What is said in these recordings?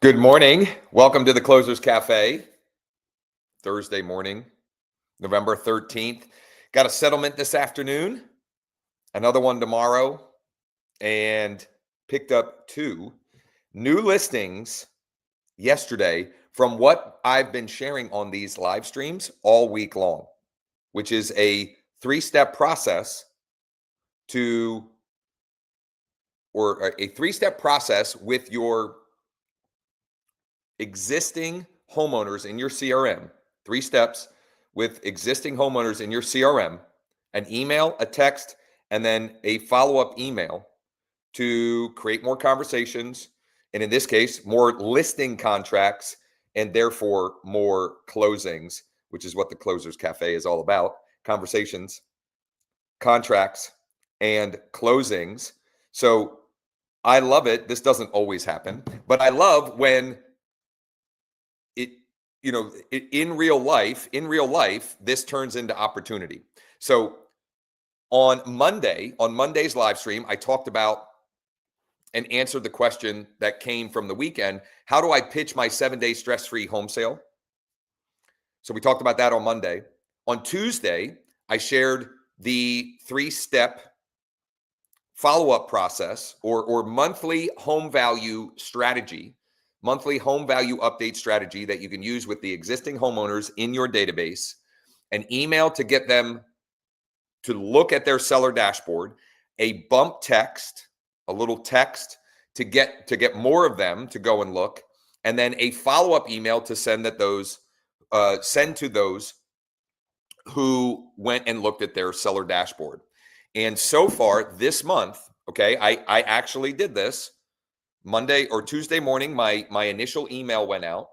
Good morning. Welcome to the Closers Cafe. Thursday morning, November 13th. Got a settlement this afternoon, another one tomorrow, and picked up two new listings yesterday from what I've been sharing on these live streams all week long, which is a three-step process with your existing homeowners in your CRM. 3 steps with existing homeowners in your CRM: an email, a text, and then a follow-up email to create more conversations. And in this case, more listing contracts and therefore more closings, which is what the Closers Cafe is all about: conversations, contracts, and closings. So I love it. This doesn't always happen, but I love when in real life, this turns into opportunity. So on Monday's live stream, I talked about and answered the question that came from the weekend: how do I pitch my 7-day stress-free home sale? So we talked about that on Monday. On Tuesday, I shared the 3-step follow-up process or monthly home value strategy, monthly home value update strategy that you can use with the existing homeowners in your database: an email to get them to look at their seller dashboard, a bump text, a little text to get more of them to go and look, and then a follow-up email to send to those who went and looked at their seller dashboard. And so far this month, okay, I actually did this Monday or Tuesday morning. My initial email went out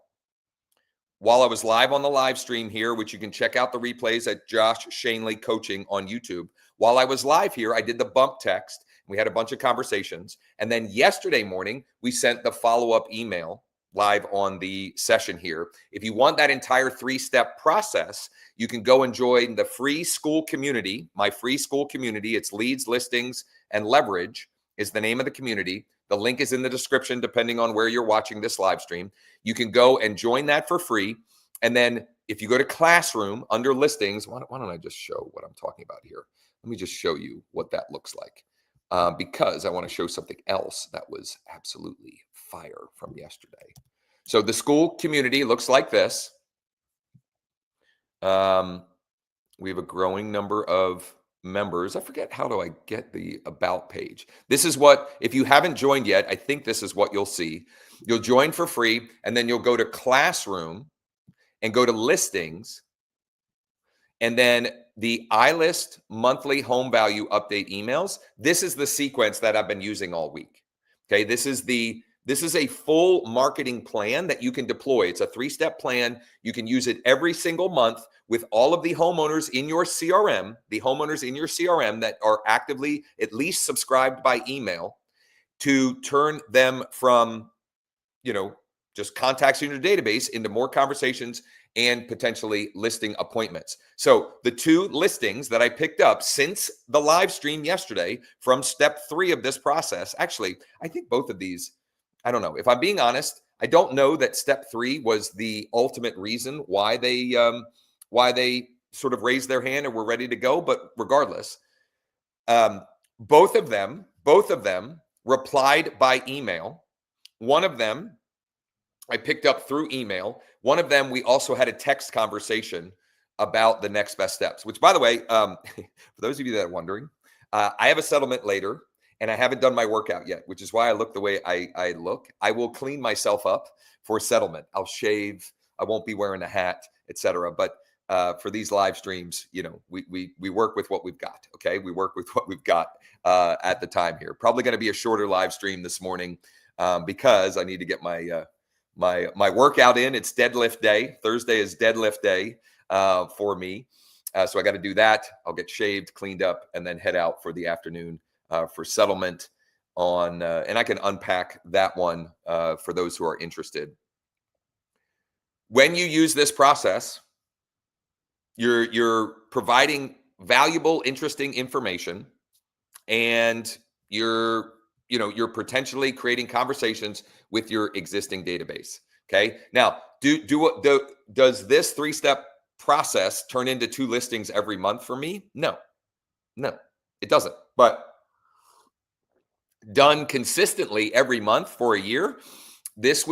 while I was live on the live stream here, which you can check out the replays at Josh Schoenly Coaching on YouTube. While I was live here, I did the bump text. We had a bunch of conversations. And then yesterday morning, we sent the follow-up email live on the session here. If you want that entire 3-step process, you can go and join the free Skool community, my free Skool community. It's Leads, Listings, and Leverage is the name of the community. The link is in the description, depending on where you're watching this live stream. You can go and join that for free. And then if you go to Classroom under Listings, why don't I just show what I'm talking about here? Let me just show you what that looks like, because I want to show something else that was absolutely fire from yesterday. So the Skool community looks like this. We have a growing number of members. I forget, how do I get the about page? This is what, if you haven't joined yet, I think this is what you'll see. You'll join for free, and then you'll go to Classroom and go to Listings, and then the iList monthly home value update emails. This is the sequence that I've been using all week. Okay, this is a full marketing plan that you can deploy. It's a 3-step plan. You can use it every single month with all of the homeowners in your CRM, that are actively at least subscribed by email, to turn them from, just contacts in your database into more conversations and potentially listing appointments. So the 2 listings that I picked up since the live stream yesterday from step 3 of this process, actually, I think both of these, I don't know. If I'm being honest, I don't know that step 3 was the ultimate reason why they sort of raised their hand and were ready to go. But regardless, both of them replied by email. One of them I picked up through email. One of them, we also had a text conversation about the next best steps, which, by the way, for those of you that are wondering, I have a settlement later, and I haven't done my workout yet, which is why I look the way I look. I will clean myself up for settlement. I'll shave. I won't be wearing a hat, etc. But for these live streams, we work with what we've got. Okay, we work with what we've got at the time here. Probably going to be a shorter live stream this morning because I need to get my workout in. It's deadlift day. Thursday is deadlift day for me. So I got to do that. I'll get shaved, cleaned up, and then head out for the afternoon for settlement on, and I can unpack that one for those who are interested. When you use this process, you're providing valuable, interesting information, and you're you're potentially creating conversations with your existing database. Okay. Now, does this 3-step process turn into 2 listings every month for me? No, it doesn't. But done consistently every month for a year, these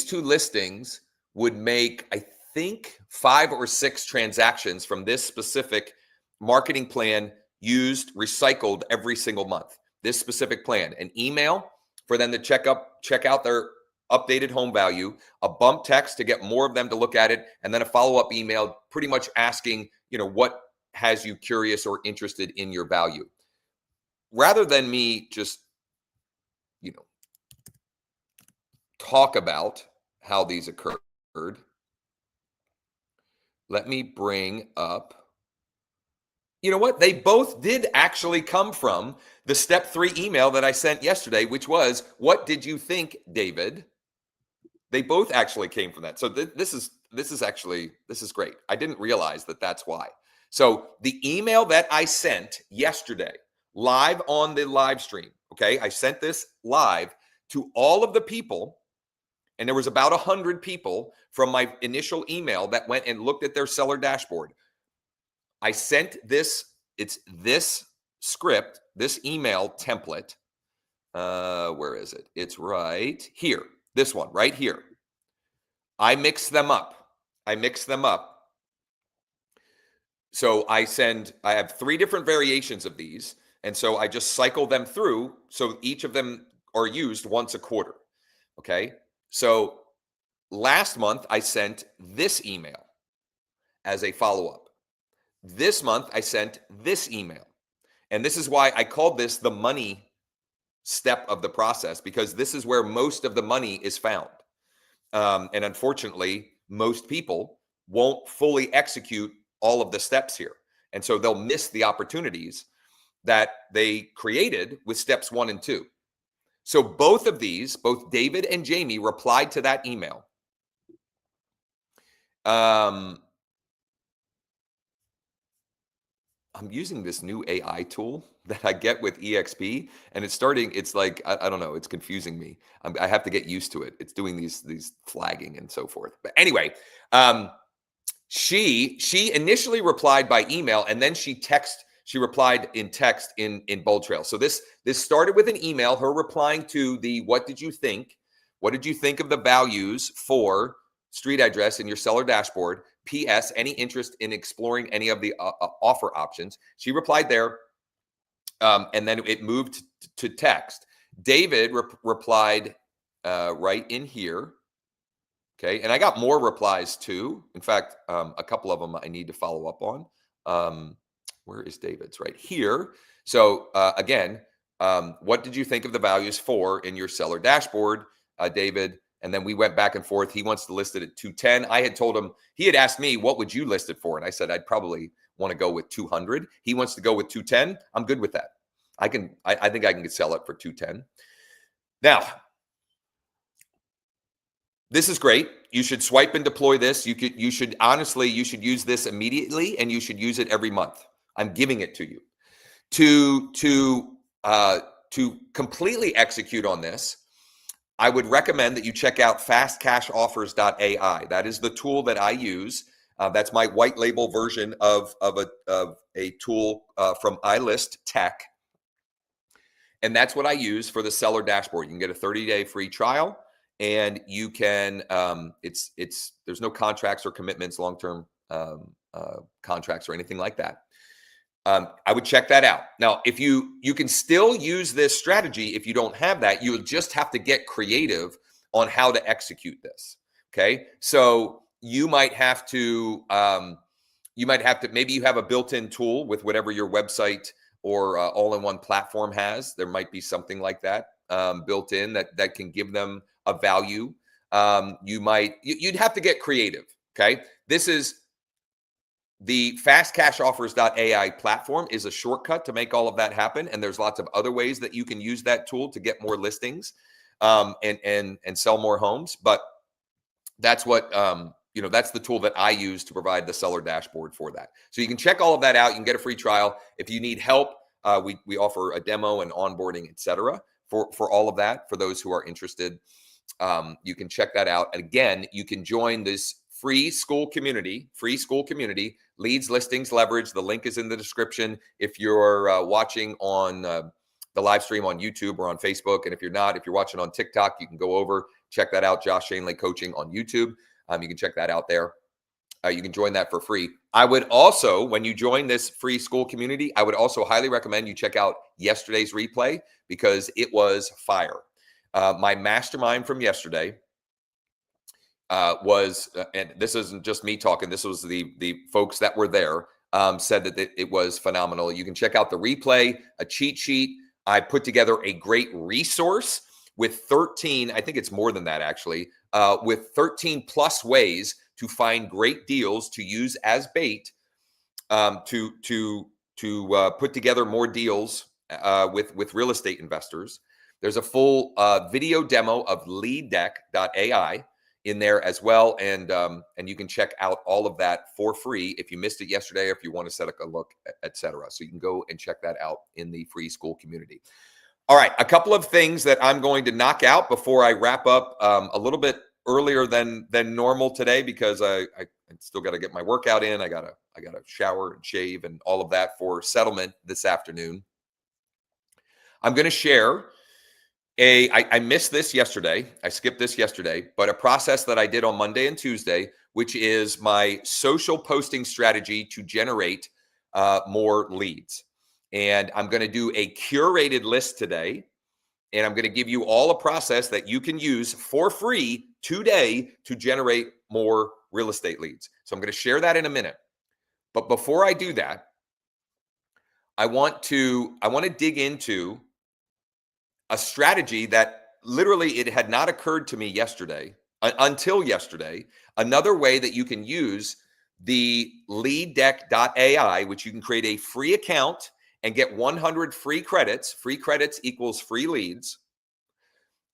2 listings would make, I think, 5 or 6 transactions from this specific marketing plan used, recycled every single month. This specific plan, an email for them to check out their updated home value, a bump text to get more of them to look at it, and then a follow-up email pretty much asking, what has you curious or interested in your value. Rather than me just, talk about how these occurred, let me bring up, what? They both did actually come from the step 3 email that I sent yesterday, which was, what did you think, David? They both actually came from that. So this is great. I didn't realize that that's why. So the email that I sent yesterday, live on the live stream, okay, I sent this live to all of the people, and there was about 100 people from my initial email that went and looked at their seller dashboard. I sent this, it's this script, this email template. Where is it? It's right here. This one right here. I mix them up. So I have 3 different variations of these. And so I just cycle them through. So each of them are used once a quarter. Okay. So last month I sent this email as a follow-up. This month I sent this email. And this is why I called this the money step of the process, because this is where most of the money is found. And unfortunately, most people won't fully execute all of the steps here. And so they'll miss the opportunities that they created with steps 1 and 2. So both of these, both David and Jamie, replied to that email. I'm using this new AI tool that I get with EXP, and it's like, I don't know, it's confusing me. I have to get used to it. It's doing these flagging and so forth. But anyway, she initially replied by email, and then she replied in text in Bold Trail. So this started with an email, her replying to the, what did you think? What did you think of the values for street address in your seller dashboard? P.S. Any interest in exploring any of the offer options? She replied there, and then it moved to text. David replied right in here. Okay, and I got more replies too. In fact, a couple of them I need to follow up on. Where is David's? Right here. So again, what did you think of the values for in your seller dashboard, David? And then we went back and forth. He wants to list it at 210. I had told him, he had asked me, what would you list it for? And I said, I'd probably want to go with 200. He wants to go with 210. I'm good with that. I think I can sell it for 210. Now, this is great. You should swipe and deploy this. You should use this immediately, and you should use it every month. I'm giving it to you. To completely execute on this, I would recommend that you check out fastcashoffers.ai. That is the tool that I use. That's my white label version of a tool from iList Tech. And that's what I use for the seller dashboard. You can get a 30-day free trial, and you can, there's no contracts or commitments, long-term contracts or anything like that. I would check that out. Now, if you can still use this strategy, if you don't have that, you'll just have to get creative on how to execute this. Okay. So you might have to, maybe you have a built-in tool with whatever your website or all-in-one platform has. There might be something like that built in that can give them a value. You'd have to get creative. Okay. This is the fastcashoffers.ai platform is a shortcut to make all of that happen. And there's lots of other ways that you can use that tool to get more listings and sell more homes. But that's what, that's the tool that I use to provide the seller dashboard for that. So you can check all of that out. You can get a free trial. If you need help We offer a demo and onboarding, etc. For all of that. For those who are interested, you can check that out. And again, you can join this free Skool community, leads, listings, leverage. The link is in the description. If you're watching on the live stream on YouTube or on Facebook, and if you're not, if you're watching on TikTok, you can go over, check that out. Josh Schoenly Coaching on YouTube. You can check that out there. You can join that for free. I would also, when you join this free Skool community, I would also highly recommend you check out yesterday's replay because it was fire. My mastermind from yesterday was, and this isn't just me talking, this was the folks that were there, said that it was phenomenal. You can check out the replay, a cheat sheet. I put together a great resource with 13, I think it's more than that actually, with 13 plus ways to find great deals to use as bait, to put together more deals with real estate investors. There's a full video demo of leaddeck.ai in there as well, and you can check out all of that for free if you missed it yesterday, or if you want to set a look, etc. So you can go and check that out in the free Skool community. All right, a couple of things that I'm going to knock out before I wrap up a little bit earlier than normal today, because I still got to get my workout in. I gotta shower and shave and all of that for settlement this afternoon. I'm going to share I missed this yesterday. I skipped this yesterday, but a process that I did on Monday and Tuesday, which is my social posting strategy to generate more leads. And I'm going to do a curated list today. And I'm going to give you all a process that you can use for free today to generate more real estate leads. So I'm going to share that in a minute. But before I do that, I want to dig into a strategy that literally it had not occurred to me yesterday, until yesterday. Another way that you can use the leaddeck.ai, which you can create a free account and get 100 free credits. Free credits equals free leads.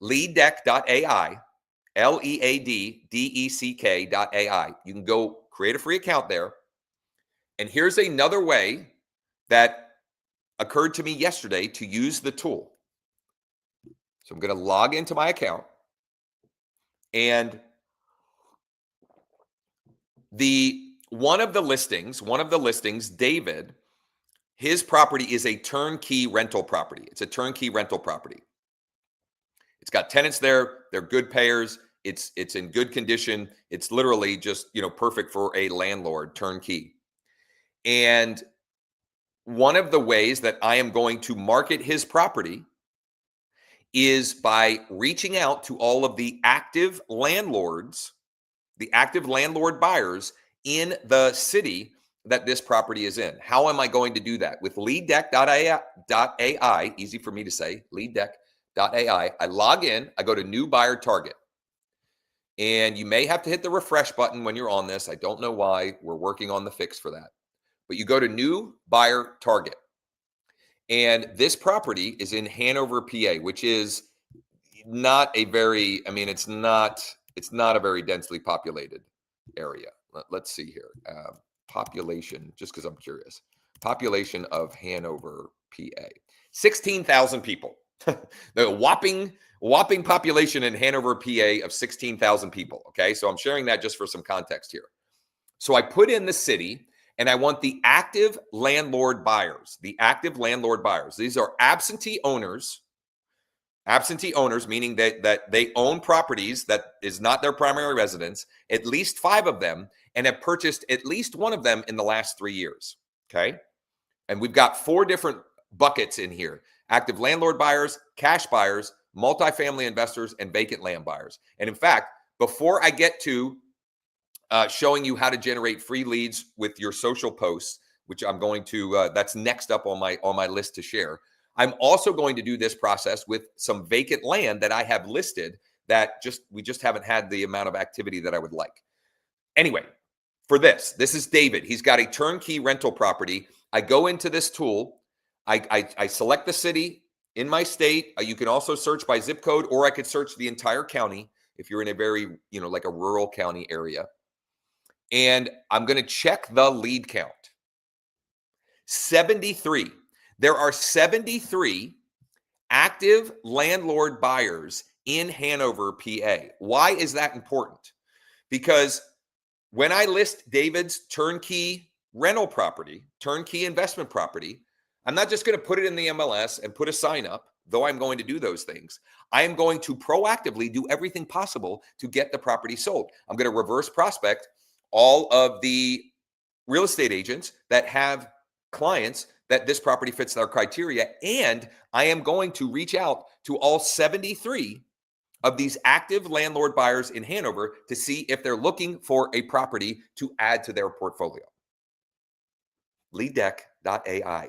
Leaddeck.ai, leaddeck.ai. You can go create a free account there. And here's another way that occurred to me yesterday to use the tool. So I'm going to log into my account, and one of the listings, David, his property is a turnkey rental property. It's a turnkey rental property. It's got tenants there. They're good payers. It's in good condition. It's literally just, perfect for a landlord, turnkey. And one of the ways that I am going to market his property is by reaching out to all of the active landlords, the active landlord buyers in the city that this property is in. How am I going to do that? With leaddeck.ai, easy for me to say, leaddeck.ai. I log in, I go to new buyer target. And you may have to hit the refresh button when you're on this. I don't know why. We're working on the fix for that. But you go to new buyer target. And this property is in Hanover, PA, which is not a very, it's not a very densely populated area. Let's see here. Population, just because I'm curious. Population of Hanover, PA. 16,000 people. The whopping population in Hanover, PA of 16,000 people. Okay, so I'm sharing that just for some context here. So I put in the city, and I want the active landlord buyers. The active landlord buyers. These are absentee owners. Absentee owners, meaning that they own properties that is not their primary residence, at least 5 of them, and have purchased at least one of them in the last 3 years. Okay. And we've got 4 different buckets in here: active landlord buyers, cash buyers, multifamily investors, and vacant land buyers. And in fact, before I get to showing you how to generate free leads with your social posts, which I'm going to, that's next up on my list to share. I'm also going to do this process with some vacant land that I have listed that we just haven't had the amount of activity that I would like. Anyway, for this is David. He's got a turnkey rental property. I go into this tool. I select the city in my state. You can also search by zip code, or I could search the entire county if you're in a very, like a rural county area. And I'm going to check the lead count. 73. There are 73 active landlord buyers in Hanover, PA. Why is that important? Because when I list David's turnkey rental property, turnkey investment property, I'm not just going to put it in the MLS and put a sign up, though I'm going to do those things. I am going to proactively do everything possible to get the property sold. I'm going to reverse prospect all of the real estate agents that have clients that this property fits their criteria. And I am going to reach out to all 73 of these active landlord buyers in Hanover to see if they're looking for a property to add to their portfolio. LeadDeck.ai.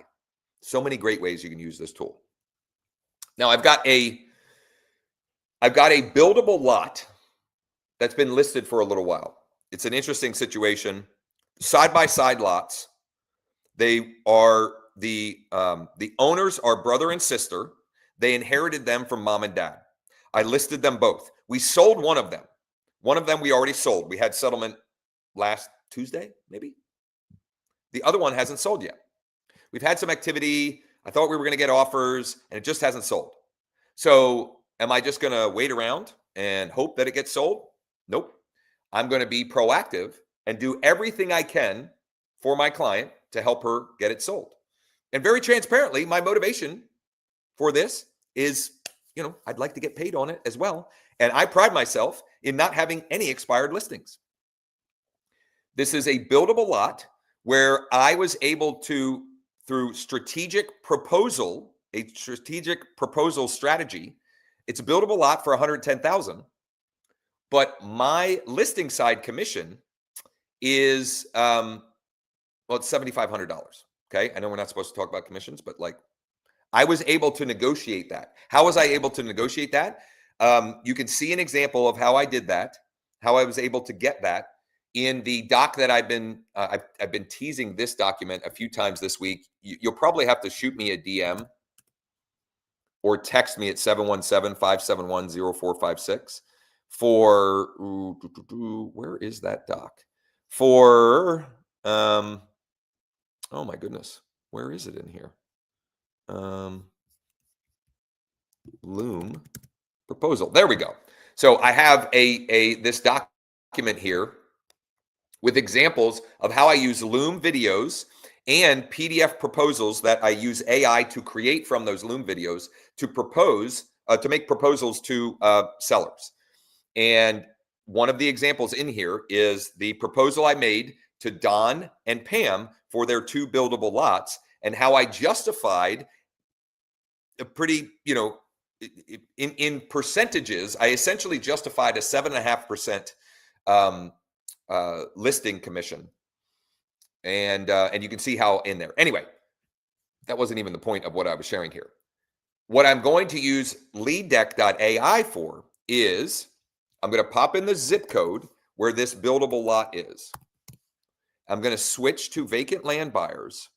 So many great ways you can use this tool. Now I've got a buildable lot that's been listed for a little while. It's an interesting situation. Side-by-side lots. They are the owners are brother and sister. They inherited them from mom and dad. I listed them both. We sold one of them. One of them we already sold. We had settlement last Tuesday, maybe. The other one hasn't sold yet. We've had some activity. I thought we were going to get offers, and it just hasn't sold. So am I just going to wait around and hope that it gets sold? Nope. I'm going to be proactive and do everything I can for my client to help her get it sold. And very transparently, my motivation for this is, I'd like to get paid on it as well. And I pride myself in not having any expired listings. This is a buildable lot where I was able to, through strategic proposal strategy, it's a buildable lot for $110,000. But my listing side commission is, it's $7,500. Okay. I know we're not supposed to talk about commissions, but I was able to negotiate that. How was I able to negotiate that? You can see an example of how I did that, how I was able to get that in the doc that I've been teasing this document a few times this week. You'll probably have to shoot me a DM or text me at 717-571-0456 for, where is that doc? For, oh my goodness, where is it in here? Loom proposal. There we go. So I have this document here with examples of how I use Loom videos and PDF proposals that I use AI to create from those Loom videos to make proposals to sellers. And one of the examples in here is the proposal I made to Don and Pam for their 2 buildable lots, and how I justified a pretty, in percentages, I essentially justified a 7.5% listing commission. And you can see how in there. Anyway, that wasn't even the point of what I was sharing here. What I'm going to use LeadDeck.ai for is I'm going to pop in the zip code where this buildable lot is. I'm going to switch to vacant land buyers,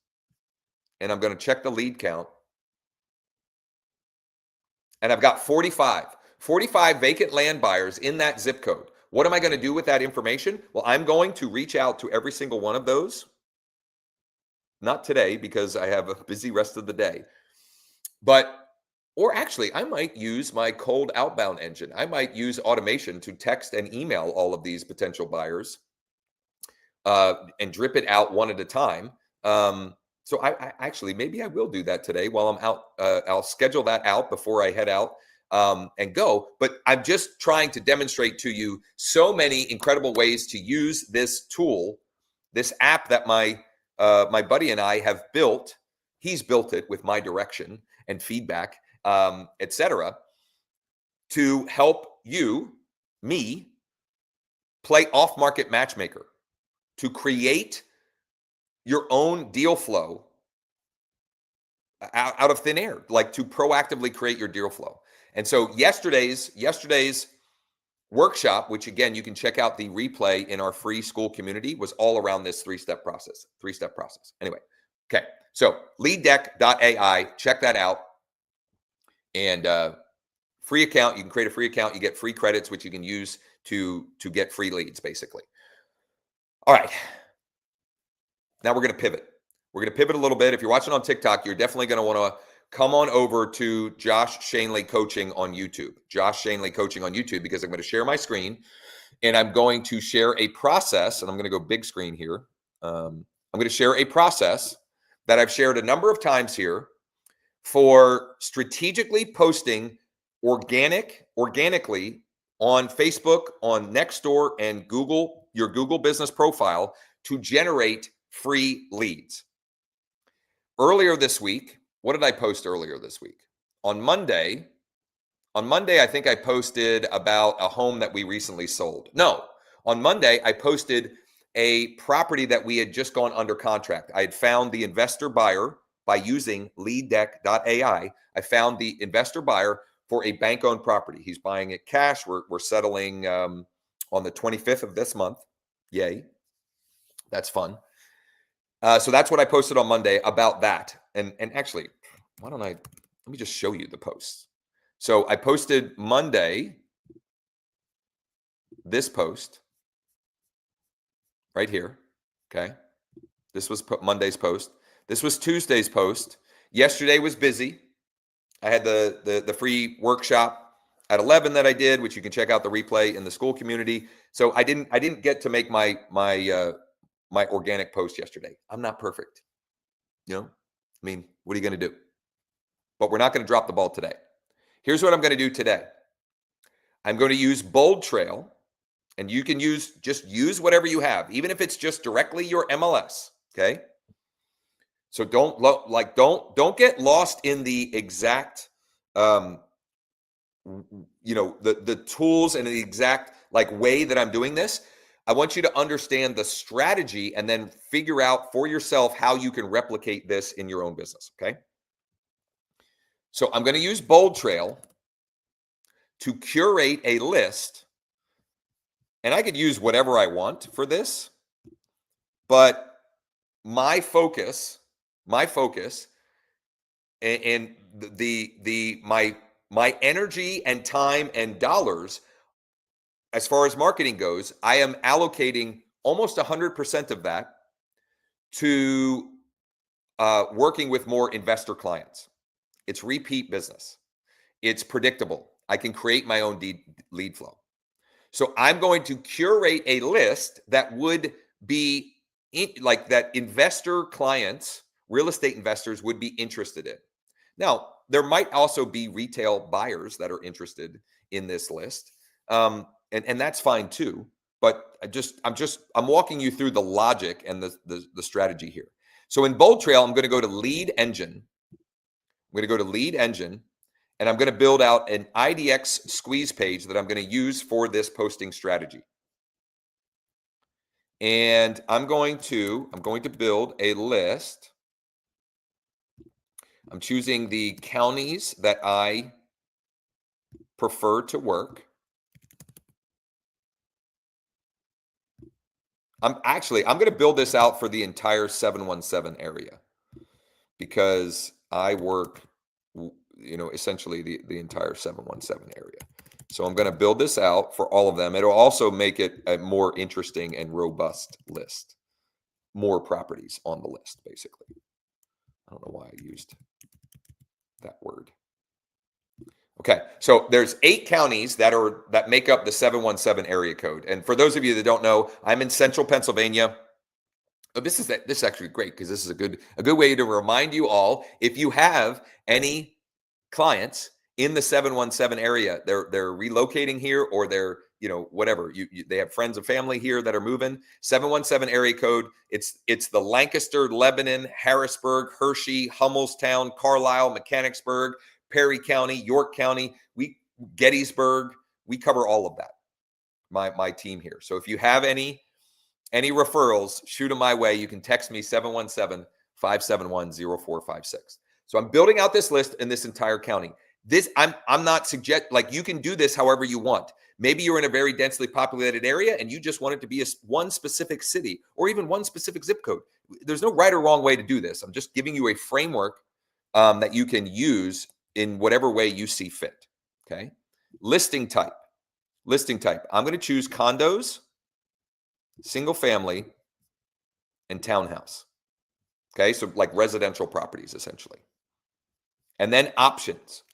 and I'm going to check the lead count. And I've got 45 vacant land buyers in that zip code. What am I going to do with that information? Well, I'm going to reach out to every single one of those. Not today, because I have a busy rest of the day. Or actually, I might use my cold outbound engine. I might use automation to text and email all of these potential buyers and drip it out one at a time. So I actually, maybe I will do that today while I'm out. I'll schedule that out before I head out and go. But I'm just trying to demonstrate to you so many incredible ways to use this tool, this app that my buddy and I have built. He's built it with my direction and feedback, etc., to help me, play off-market matchmaker, to create your own deal flow out of thin air, to proactively create your deal flow. And so yesterday's workshop, which again, you can check out the replay in our free Skool community, was all around this three-step process. Anyway, okay. So LeadDeck.ai, check that out. And free account, you can create a free account. You get free credits, which you can use to get free leads, basically. All right. Now we're going to pivot. We're going to pivot a little bit. If you're watching on TikTok, you're definitely going to want to come on over to Josh Schoenly Coaching on YouTube. Josh Schoenly Coaching on YouTube, because I'm going to share my screen and I'm going to share a process. And I'm going to go big screen here. I'm going to share a process that I've shared a number of times here for strategically posting organically on Facebook, on Nextdoor, and Google, your Google business profile, to generate free leads. Earlier this week, what did I post earlier this week? On Monday, I think I posted about a home that we recently sold. No, on Monday, I posted a property that we had just gone under contract. I had found the investor buyer by using leaddeck.ai. I found the investor buyer for a bank-owned property. He's buying it cash. We're settling on the 25th of this month. Yay. That's fun. So that's what I posted on Monday about that. And actually, let me just show you the posts. So I posted Monday, this post right here. Okay. This was Monday's post. This was Tuesday's post. Yesterday was busy. I had the free workshop at 11 that I did, which you can check out the replay in the Skool community. So I didn't get to make my organic post yesterday. I'm not perfect. You know, I mean, what are you going to do? But we're not going to drop the ball today. Here's what I'm going to do today. I'm going to use Bold Trail, and you can just use whatever you have, even if it's just directly your MLS. Okay. So don't get lost in the exact, the tools and the exact way that I'm doing this. I want you to understand the strategy and then figure out for yourself how you can replicate this in your own business. Okay. So I'm going to use Bold Trail to curate a list, and I could use whatever I want for this, but my focus and my energy and time and dollars as far as marketing goes, I am allocating almost 100% of that to working with more investor clients. It's repeat business. It's predictable. I can create my own lead flow. So I'm going to curate a list that would be that investor clients, real estate investors would be interested in. Now, there might also be retail buyers that are interested in this list. And that's fine too. But I'm walking you through the logic and the strategy here. So in Bold Trail, I'm going to go to Lead Engine. I'm going to go to Lead Engine, and I'm going to build out an IDX squeeze page that I'm going to use for this posting strategy. And I'm going to build a list. I'm choosing the counties that I prefer to work. I'm going to build this out for the entire 717 area, because I work, essentially the entire 717 area. So I'm going to build this out for all of them. It'll also make it a more interesting and robust list. More properties on the list, basically. I don't know why I used that word. Okay, so there's 8 counties that make up the 717 area code. And for those of you that don't know, I'm in central Pennsylvania. This is actually great, because this is a good way to remind you all, if you have any clients in the 717 area, they're relocating here, or they're whatever, they have friends and family here that are moving. 717 area code. It's the Lancaster, Lebanon, Harrisburg, Hershey, Hummelstown, Carlisle, Mechanicsburg, Perry County, York County, Gettysburg. We cover all of that. My team here. So if you have any referrals, shoot them my way. You can text me 717-571-0456. So I'm building out this list in this entire county. I'm not you can do this however you want. Maybe you're in a very densely populated area and you just want it to be one specific city or even one specific zip code. There's no right or wrong way to do this. I'm just giving you a framework that you can use in whatever way you see fit. Okay. Listing type. I'm going to choose condos, single family, and townhouse. Okay, so like residential properties essentially. And then options.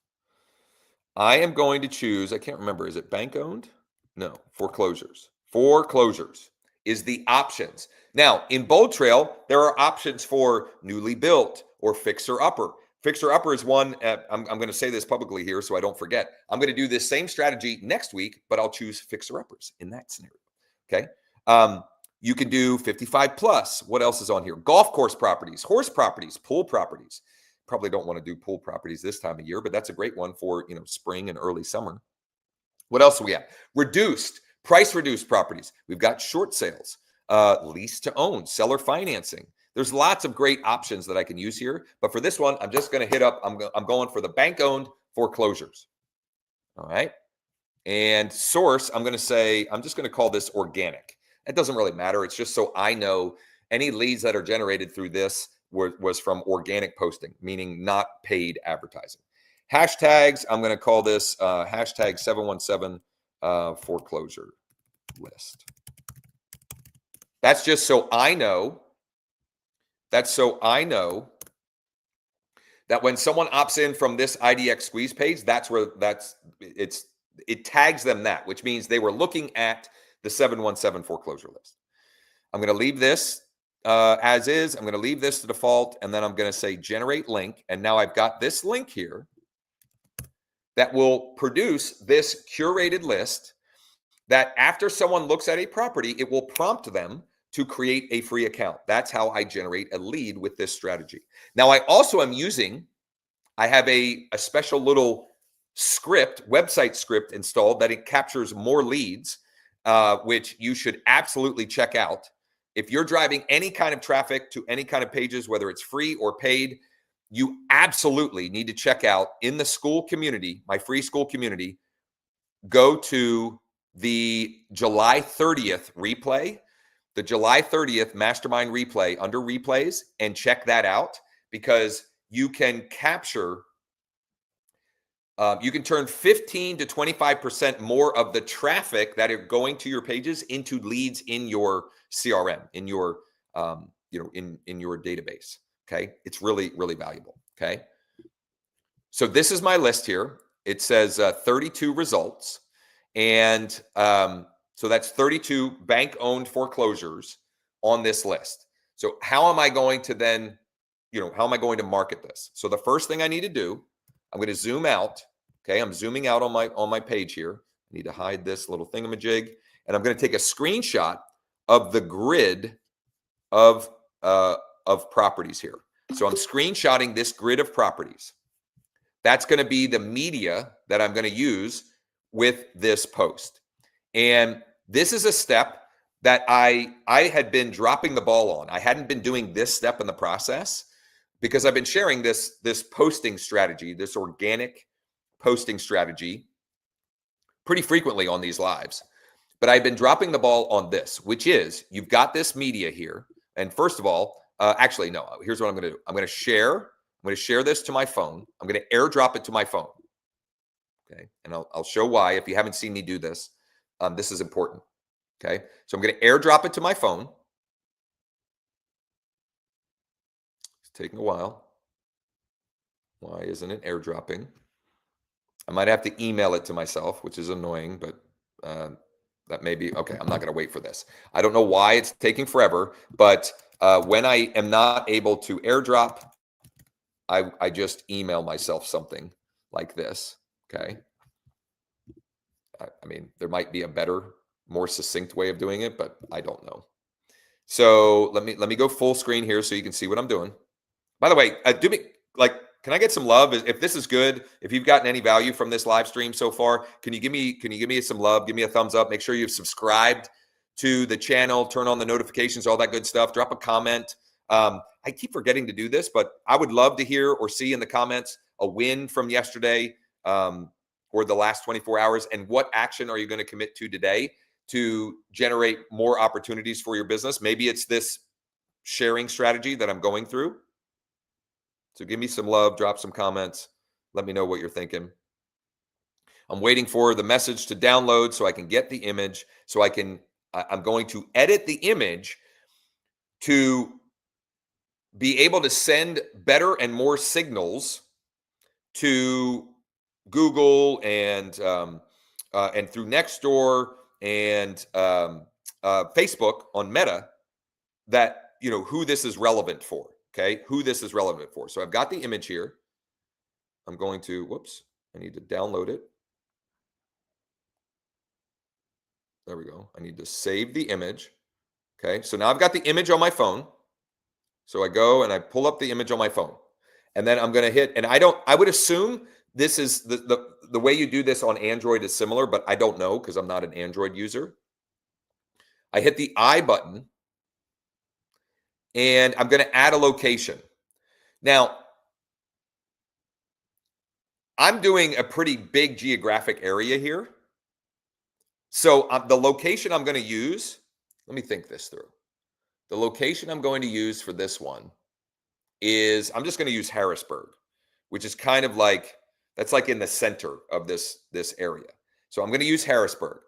I am going to choose, I can't remember, is it bank owned? No, foreclosures. Foreclosures is the options. Now, in Bold Trail, there are options for newly built or fixer upper. Fixer upper is one, I'm going to say this publicly here so I don't forget. I'm going to do this same strategy next week, but I'll choose fixer uppers in that scenario. Okay. You can do 55 plus. What else is on here? Golf course properties, horse properties, pool properties. Probably don't want to do pool properties this time of year, but that's a great one for, spring and early summer. What else do we have? Price reduced properties. We've got short sales, lease to own, seller financing. There's lots of great options that I can use here. But for this one, I'm just going to hit up, I'm going for the bank owned foreclosures. All right. And source, I'm going to say, I'm just going to call this organic. It doesn't really matter. It's just so I know any leads that are generated through this was from organic posting, meaning not paid advertising. Hashtags, I'm going to call this hashtag 717 foreclosure list. That's just so I know. That's so I know that when someone opts in from this IDX squeeze page, it tags them that, which means they were looking at the 717 foreclosure list. I'm going to leave this as is. I'm going to leave this to default, and then I'm going to say generate link. And now I've got this link here that will produce this curated list that after someone looks at a property, it will prompt them to create a free account. That's how I generate a lead with this strategy. Now, I also am I have a special little website script installed that it captures more leads, which you should absolutely check out. If you're driving any kind of traffic to any kind of pages, whether it's free or paid, you absolutely need to check out in the Skool community, my free Skool community. Go to the July 30th replay, the July 30th mastermind replay under replays, and check that out, because you can capture, you can turn 15 to 25% more of the traffic that are going to your pages into leads in your CRM, in your, in your database. Okay. It's really, really valuable. Okay. So this is my list here. It says 32 results. And so that's 32 bank-owned foreclosures on this list. So how am I going to then, how am I going to market this? So the first thing I need to do, I'm going to zoom out. Okay, I'm zooming out on my page here. I need to hide this little thingamajig, and I'm going to take a screenshot of the grid of properties here. So I'm screenshotting this grid of properties. That's going to be the media that I'm going to use with this post. And this is a step that I had been dropping the ball on. I hadn't been doing this step in the process because I've been sharing this posting strategy, this organic posting strategy pretty frequently on these lives. But I've been dropping the ball on this, which is you've got this media here. And first of all, actually, no, here's what I'm going to do. I'm going to share this to my phone. I'm going to airdrop it to my phone. Okay. And I'll show why. If you haven't seen me do this, this is important. Okay. So I'm going to airdrop it to my phone. It's taking a while. Why isn't it airdropping? I might have to email it to myself, which is annoying, but that may be okay. I'm not going to wait for this. I don't know why it's taking forever, but when I am not able to airdrop, I just email myself something like this. Okay. I mean, there might be a better, more succinct way of doing it, but I don't know. So let me go full screen here so you can see what I'm doing. By the way, can I get some love? If this is good, if you've gotten any value from this live stream so far, can you give me some love? Give me a thumbs up. Make sure you've subscribed to the channel, turn on the notifications, all that good stuff. Drop a comment. I keep forgetting to do this, but I would love to hear or see in the comments a win from yesterday or the last 24 hours, and what action are you going to commit to today to generate more opportunities for your business? Maybe it's this sharing strategy that I'm going through. So give me some love, drop some comments. Let me know what you're thinking. I'm waiting for the message to download so I can get the image, so I'm going to edit the image to be able to send better and more signals to Google and through Nextdoor and Facebook on Meta that, you know, who this is relevant for. Okay, who this is relevant for. So I've got the image here. I'm going to, whoops, I need to download it. There we go. I need to save the image. Okay, so now I've got the image on my phone. So I go and I pull up the image on my phone. And then I'm going to hit, and I would assume this is the way you do this on Android is similar, but I don't know because I'm not an Android user. I hit the I button and I'm going to add a location. Now, I'm doing a pretty big geographic area here. So the location I'm going to use, let me think this through. The location I'm going to use for this one is, I'm just going to use Harrisburg, which is kind of like, that's like in the center of this area. So I'm going to use Harrisburg.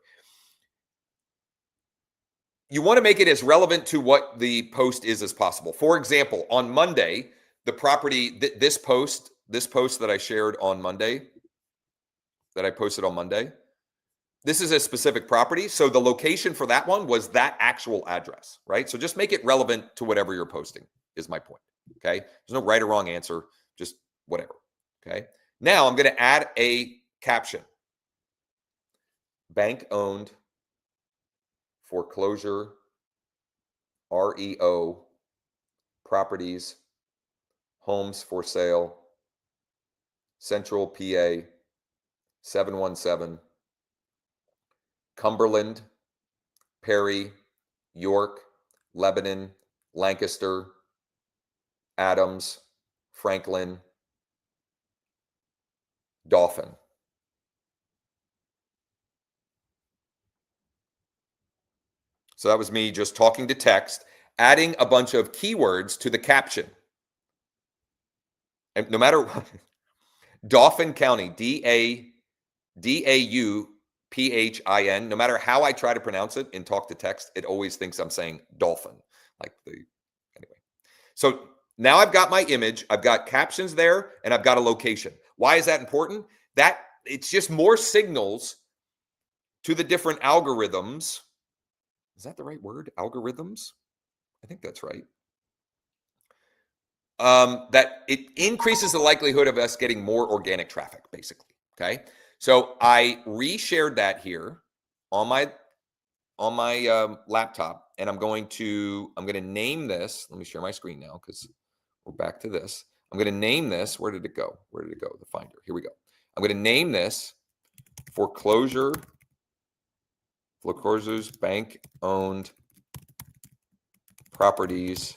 You want to make it as relevant to what the post is as possible. For example, on Monday, the property, this post that I shared on Monday, that I posted on Monday, this is a specific property. So the location for that one was that actual address, right? So just make it relevant to whatever you're posting is my point, okay? There's no right or wrong answer, just whatever, okay? Now I'm going to add a caption. Bank-owned foreclosure REO properties, homes for sale, Central PA 717, Cumberland, Perry, York, Lebanon, Lancaster, Adams, Franklin, Dauphin. So that was me just talking to text, adding a bunch of keywords to the caption. And no matter what, Dauphin County, DAUPHIN, no matter how I try to pronounce it in talk to text, it always thinks I'm saying dolphin. Anyway. So now I've got my image, I've got captions there, and I've got a location. Why is that important? That it's just more signals to the different algorithms. Is that the right word? Algorithms? I think that's right. That it increases the likelihood of us getting more organic traffic, basically. Okay. So I reshared that here on my laptop, and I'm going to name this. Let me share my screen now because we're back to this. I'm going to name this. Where did it go? Where did it go? The Finder. Here we go. I'm going to name this foreclosures bank-owned properties,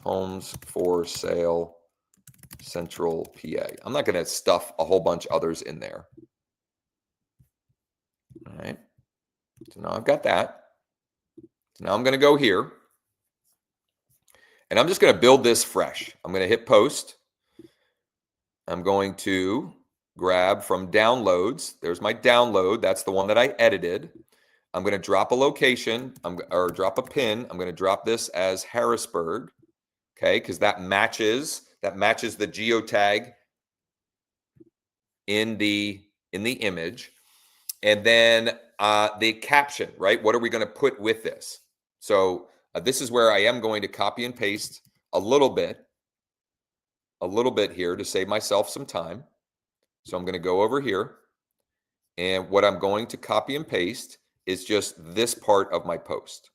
homes for sale, Central PA. I'm not going to stuff a whole bunch others in there. All right. So now I've got that. So now I'm going to go here. And I'm just going to build this fresh. I'm going to hit post. I'm going to grab from downloads. There's my download. That's the one that I edited. I'm going to drop a location or drop a pin. I'm going to drop this as Harrisburg. Okay, because that matches the geotag in the image. And then the caption, right? What are we going to put with this? So this is where I am going to copy and paste a little bit here to save myself some time. So I'm going to go over here, and what I'm going to copy and paste is just this part of my post.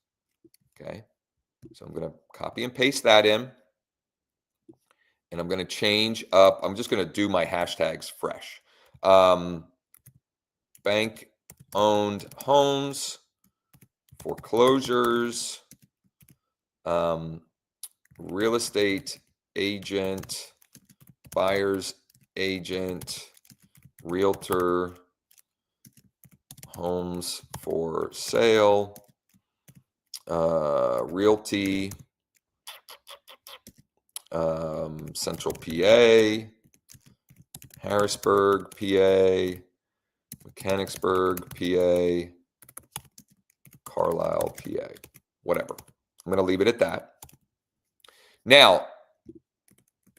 Okay, so I'm going to copy and paste that in, and I'm going to change up. I'm just going to do my hashtags fresh. Bank-owned homes, foreclosures, real estate agent, buyer's agent, realtor, homes for sale, realty, Central PA, Harrisburg, PA, Mechanicsburg, PA, Carlisle, PA, whatever. I'm going to leave it at that. Now,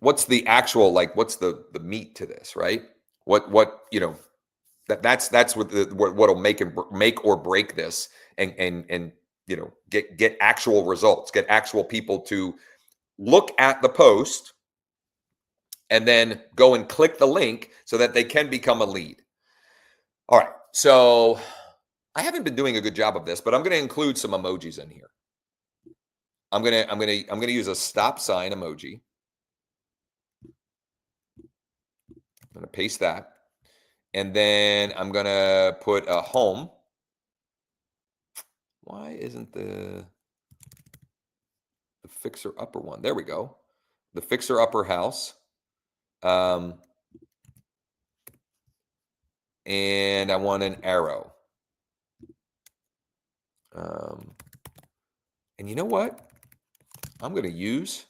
what's the actual, like, what's the meat to this, right? What you know, that's what'll make or break this, and you know, get actual results, get actual people to look at the post and then go and click the link so that they can become a lead. All right, so I haven't been doing a good job of this, but I'm going to include some emojis in here. I'm going to use a stop sign emoji. I'm going to paste that. And then I'm going to put a home. Why isn't the fixer upper one? There we go. The fixer upper house. And I want an arrow. And you know what? I'm going to use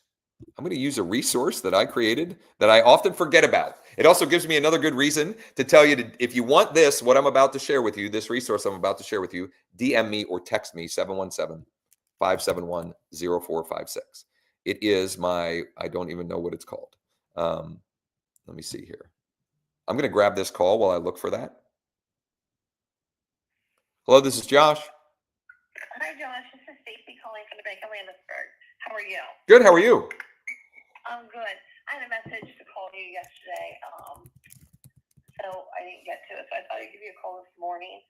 a resource that I created that I often forget about. It also gives me another good reason to tell you if you want this, what I'm about to share with you, this resource I'm about to share with you, DM me or text me 717-571-0456. It is I don't even know what it's called. Let me see here. I'm going to grab this call while I look for that. Hello, this is Josh. Hi, Josh. This is Stacy calling from the Bank of Landisburg. How are you? Good. How are you? I'm good. I had a message to call you yesterday, so I didn't get to it. So I thought I'd give you a call this morning.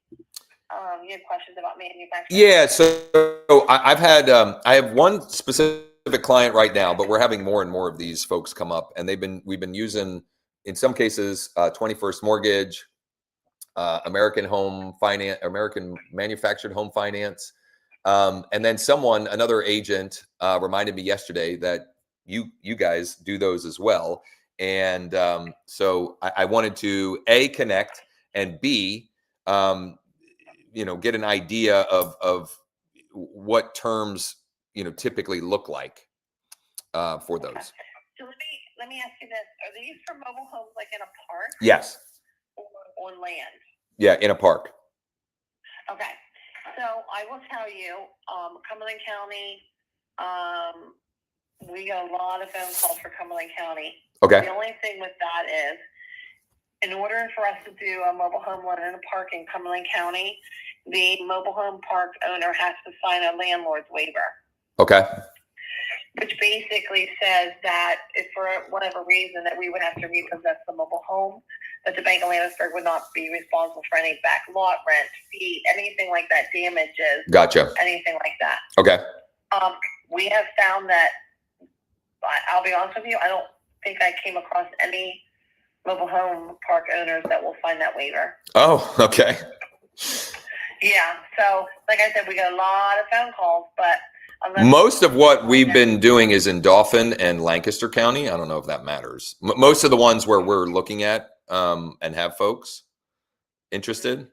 You had questions about manufacturing? Yeah. So I have one specific client right now, but we're having more and more of these folks come up, and we've been using, in some cases, 21st Mortgage, American Manufactured Home Finance. And then another agent reminded me yesterday that you guys do those as well. And so I wanted to A, connect, and B, get an idea of what terms, typically look like for those. Okay. So let me ask you this. Are these for mobile homes like in a park? Yes. Or on land? Yeah, in a park. Okay. So I will tell you, Cumberland County, we get a lot of phone calls for Cumberland County. Okay. The only thing with that is, in order for us to do a mobile home loan in a park in Cumberland County, the mobile home park owner has to sign a landlord's waiver. Okay. Which basically says that if for whatever reason that we would have to repossess the mobile home, that the Bank of Landisburg would not be responsible for any back lot rent, fee, anything like that, damages. Gotcha. Anything like that. Okay. We have found that, I'll be honest with you, I don't think I came across any mobile home park owners that will sign that waiver. Oh, okay. Yeah. So, like I said, we get a lot of phone calls, but most of what we've been doing is in Dauphin and Lancaster County. I don't know if that matters. Most of the ones where we're looking at and have folks interested.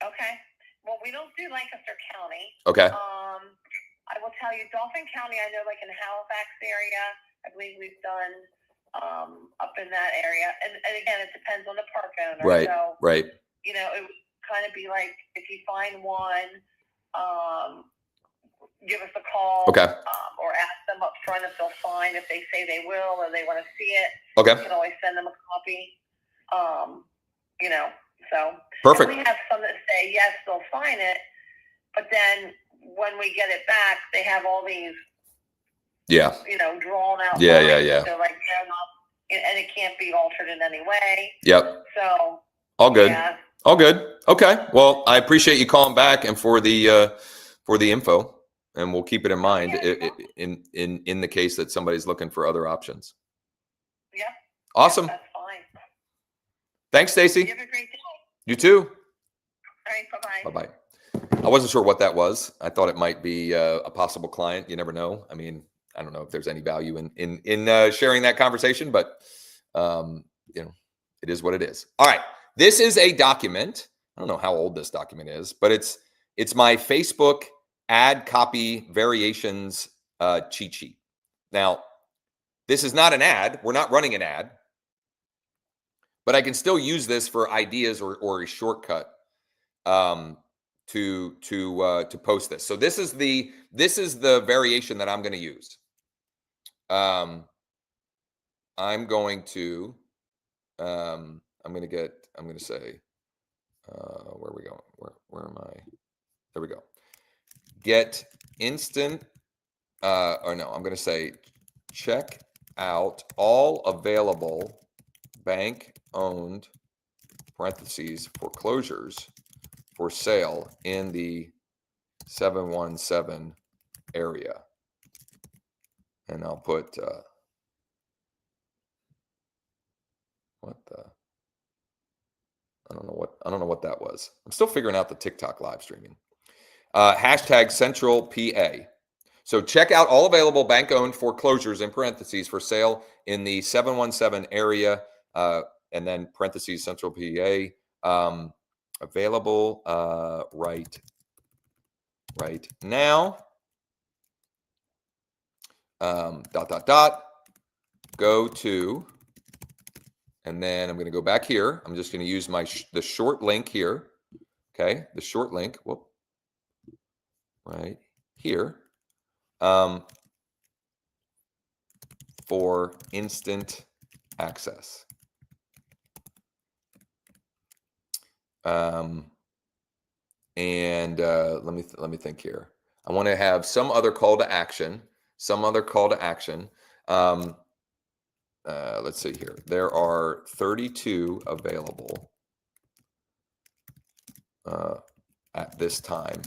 Okay. Well, we don't do Lancaster County. Okay. I will tell you, Dauphin County, I know, like in the Halifax area, I believe we've done up in that area. And again, it depends on the park owner. Right. So, right. It would kind of be like, if you find one, give us a call. Okay. Or ask them up front if they'll sign, if they say they will or they want to see it. Okay. You can always send them a copy. So perfect. We have some that say yes, they'll sign it, but then when we get it back, they have all these drawn out Yeah. They're like, they're not, and it can't be altered in any way. Yep. So all good. Yeah. All good. Okay. Well, I appreciate you calling back and for the info, and we'll keep it in mind in the case that somebody's looking for other options. Yeah. Awesome. That's fine. Thanks, Stacy. You have a great day. You too. All right. Bye-bye. Bye-bye. I wasn't sure what that was. I thought it might be a possible client. You never know. I mean, I don't know if there's any value in sharing that conversation, but it is what it is. All right. This is a document. I don't know how old this document is, but it's my Facebook ad copy variations cheat sheet. Now, this is not an ad. We're not running an ad, but I can still use this for ideas or a shortcut to post this. So this is the variation that I'm going to use. I'm going to say, where are we going? Where am I? There we go. Get instant, or no, I'm going to say, check out all available bank-owned (parentheses foreclosures) for sale in the 717 area. And I'll put, what the, I don't know what that was. I'm still figuring out the TikTok live streaming. Hashtag Central PA. So check out all available bank-owned foreclosures in parentheses for sale in the 717 area, and then parentheses Central PA, available right now. Go to, and then I'm going to go back here. I'm just going to use the short link here. Okay, the short link. Whoop, right here. For instant access. And let me think here. I want to have some other call to action. Let's see here. There are 32 available at this time,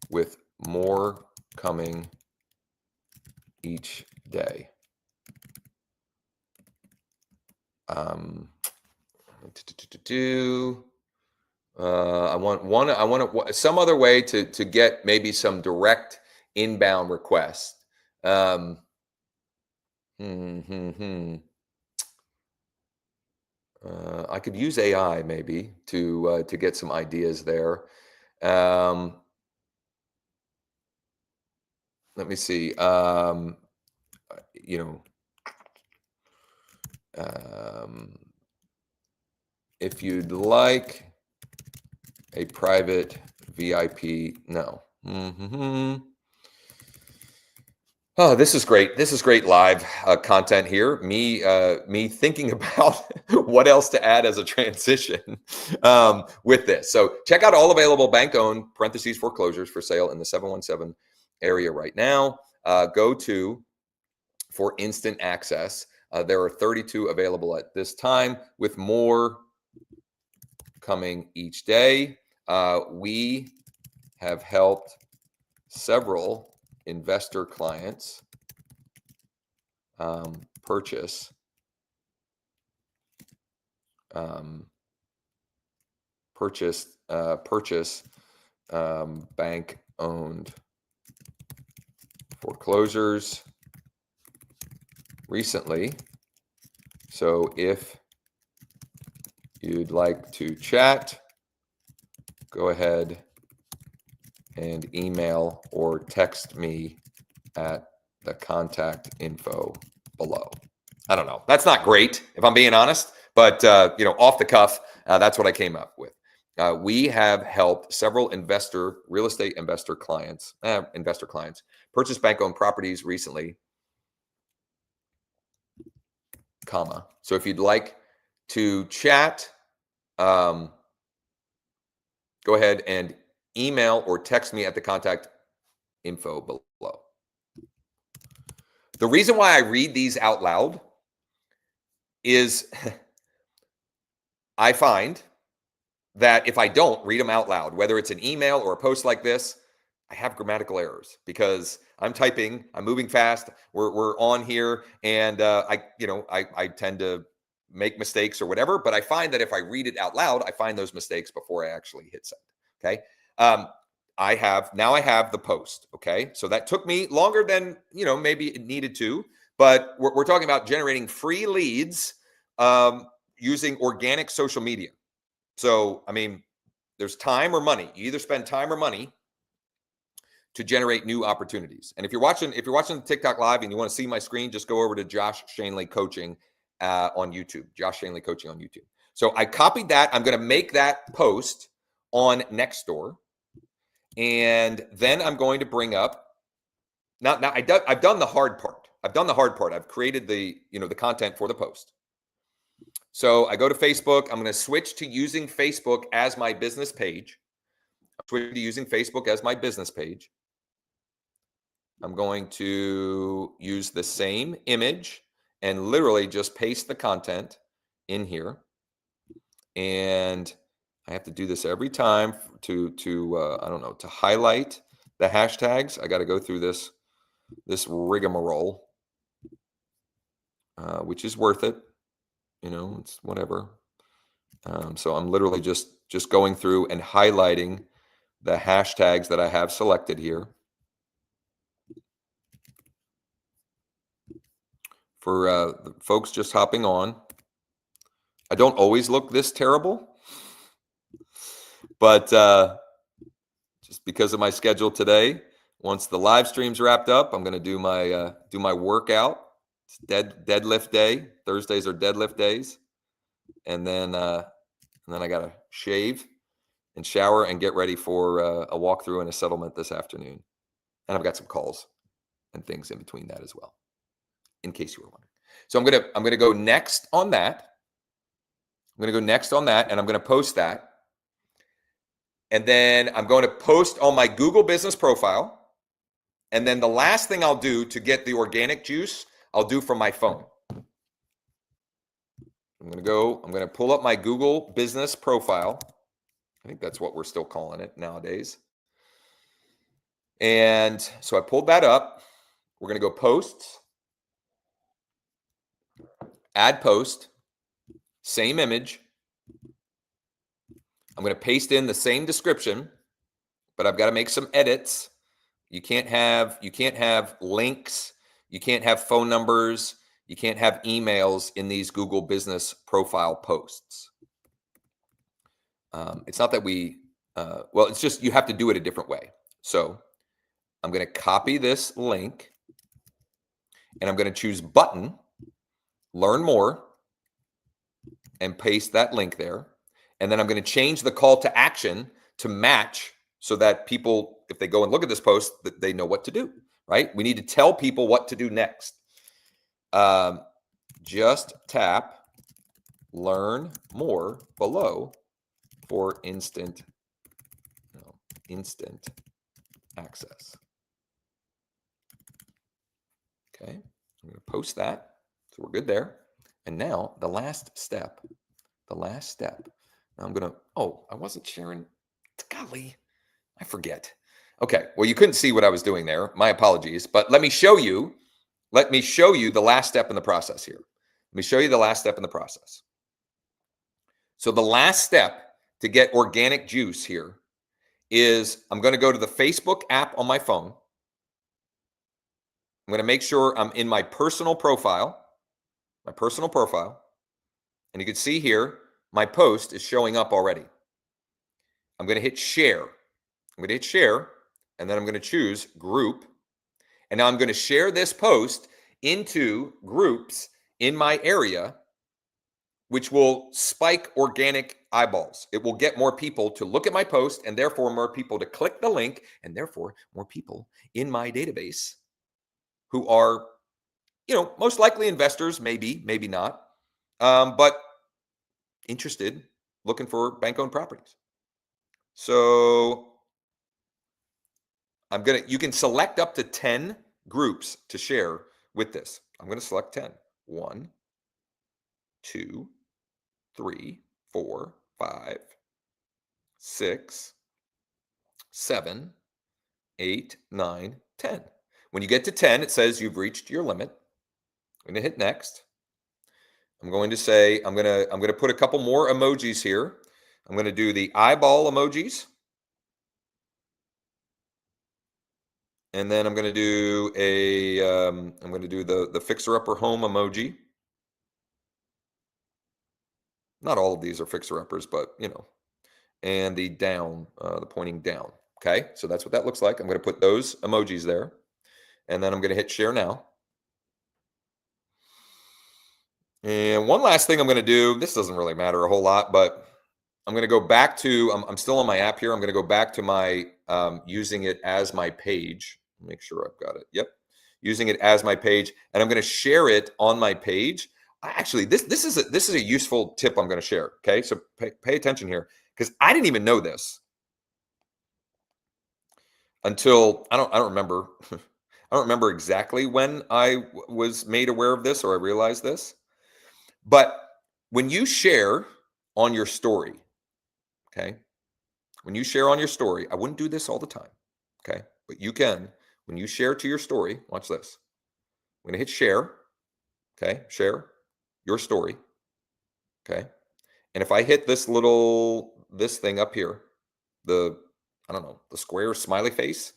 with more coming each day. I want some other way to get maybe some direct inbound requests. I could use AI maybe to get some ideas there. Let me see. If you'd like a private VIP, no. Oh, this is great. This is great live content here. Me thinking about what else to add as a transition with this. So check out all available bank-owned parentheses foreclosures for sale in the 717 area right now. Go to for instant access. There are 32 available at this time, with more coming each day. We have helped several investor clients purchase bank-owned foreclosures recently. So if you'd like to chat, go ahead and email or text me at the contact info below. I don't know. That's not great, if I'm being honest, but off the cuff, that's what I came up with. We have helped several real estate investor clients purchase bank-owned properties recently, comma. So if you'd like to chat, go ahead and email or text me at the contact info below. The reason why I read these out loud is I find that if I don't read them out loud, whether it's an email or a post like this, I have grammatical errors because I'm typing, I'm moving fast, we're on here, and I tend to make mistakes or whatever, but I find that if I read it out loud, I find those mistakes before I actually hit send. Okay. I have the post. Okay. So that took me longer than, maybe it needed to, but we're talking about generating free leads using organic social media. So, I mean, there's time or money. You either spend time or money to generate new opportunities. And if you're watching the TikTok live and you want to see my screen, just go over to Josh Schoenly Coaching on YouTube. Josh Schoenly Coaching on YouTube. So I copied that. I'm going to make that post on Nextdoor, and then I'm going to bring up. Now I've done the hard part. I've done the hard part. I've created the, the content for the post. So I go to Facebook. I'm going to switch to using Facebook as my business page. Switch to using Facebook as my business page. I'm going to use the same image and literally just paste the content in here. And I have to do this every time to I don't know, to highlight the hashtags. I got to go through this rigmarole, which is worth it. It's whatever. So I'm literally just going through and highlighting the hashtags that I have selected here. For the folks just hopping on, I don't always look this terrible, but just because of my schedule today, once the live stream's wrapped up, I'm going to do my workout. It's deadlift day. Thursdays are deadlift days, and then I got to shave and shower and get ready for a walkthrough and a settlement this afternoon. And I've got some calls and things in between that as well, in case you were wondering. So I'm gonna go next on that. I'm gonna go next on that, and I'm gonna post that. And then I'm going to post on my Google business profile. And then the last thing I'll do to get the organic juice, I'll do from my phone. I'm gonna pull up my Google business profile. I think that's what we're still calling it nowadays. And so I pulled that up. We're gonna go posts, add post, same image. I'm going to paste in the same description, but I've got to make some edits. You can't have links. You can't have phone numbers. You can't have emails in these Google business profile posts. It's not that it's just you have to do it a different way. So I'm going to copy this link and I'm going to choose button, learn more, and paste that link there. And then I'm going to change the call to action to match so that people, if they go and look at this post, that they know what to do, right? We need to tell people what to do next. Just tap learn more below for instant access. Okay, I'm going to post that. So we're good there. And now the last step. I'm going to, I wasn't sharing. Golly, I forget. Okay, well, you couldn't see what I was doing there. My apologies. But let me show you the last step in the process here. Let me show you the last step in the process. So the last step to get organic juice here is I'm going to go to the Facebook app on my phone. I'm going to make sure I'm in my personal profile. And you can see here, my post is showing up already. I'm going to hit share. And then I'm going to choose group. And now I'm going to share this post into groups in my area, which will spike organic eyeballs. It will get more people to look at my post and therefore more people to click the link and therefore more people in my database who are, most likely investors, maybe not, but interested, looking for bank-owned properties. So you can select up to 10 groups to share with this. I'm going to select 10. 1, 2, 3, 4, 5, 6, 7, 8, 9, 10. When you get to 10, it says you've reached your limit. I'm going to hit next. I'm going to say, I'm going to put a couple more emojis here. I'm going to do the eyeball emojis. And then I'm going to do the fixer-upper home emoji. Not all of these are fixer-uppers, but and the down, the pointing down. Okay, so that's what that looks like. I'm going to put those emojis there, and then I'm going to hit share now. And one last thing I'm going to do, this doesn't really matter a whole lot, but I'm going to go back to, I'm still on my app here. I'm going to go back to my using it as my page. Make sure I've got it. Yep. using it as my page, and I'm going to share it on my page. Actually, this is a useful tip I'm going to share. Okay, so pay attention here, because I didn't even know this until I don't remember. I don't remember exactly when I was made aware of this or I realized this. But when you share on your story, okay, when you share on your story, I wouldn't do this all the time, okay, but you can. When you share to your story, watch this. I'm going to hit share, okay, share your story, okay, and if I hit this thing up here, the square smiley face,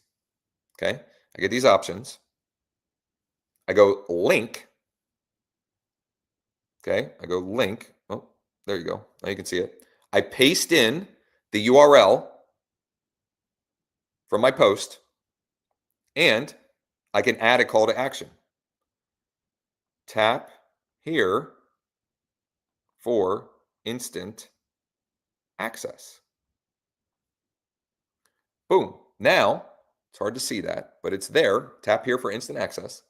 okay, I get these options. I go link, okay, I go link. Oh, there you go. Now you can see it. I paste in the URL from my post, and I can add a call to action. Tap here for instant access. Boom. Now, it's hard to see that, but it's there. Tap here for instant access.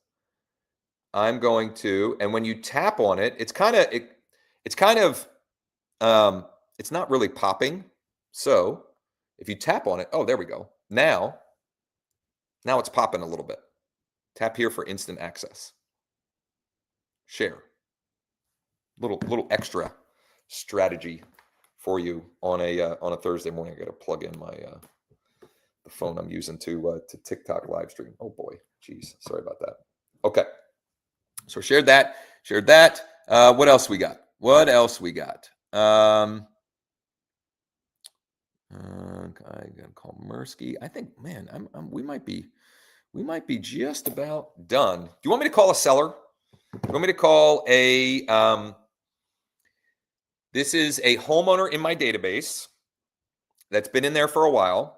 I'm going to, and when you tap on it, it's not really popping. So if you tap on it, oh, there we go. Now it's popping a little bit. Tap here for instant access. Share. Little extra strategy for you on a Thursday morning. I got to plug in my the phone I'm using to TikTok live stream. Oh boy, geez, sorry about that. Okay, so shared that. What else we got? I'm gonna call Mursky. I think, man, we might be just about done. Do you want me to call a seller? Do you want me to call a this is a homeowner in my database that's been in there for a while,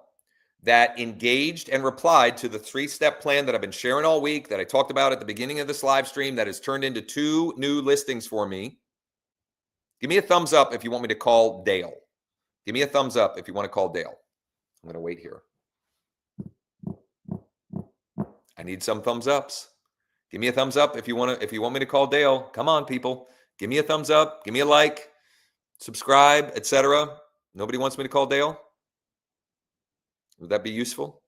that engaged and replied to the 3-step plan that I've been sharing all week, that I talked about at the beginning of this live stream, that has turned into 2 new listings for me. Give me a thumbs up if you want me to call Dale. Give me a thumbs up if you want to call Dale. I'm going to wait here. I need some thumbs ups. Give me a thumbs up if you want me to call Dale. Come on, people. Give me a thumbs up. Give me a like, subscribe, etc. Nobody wants me to call Dale? Would that be useful?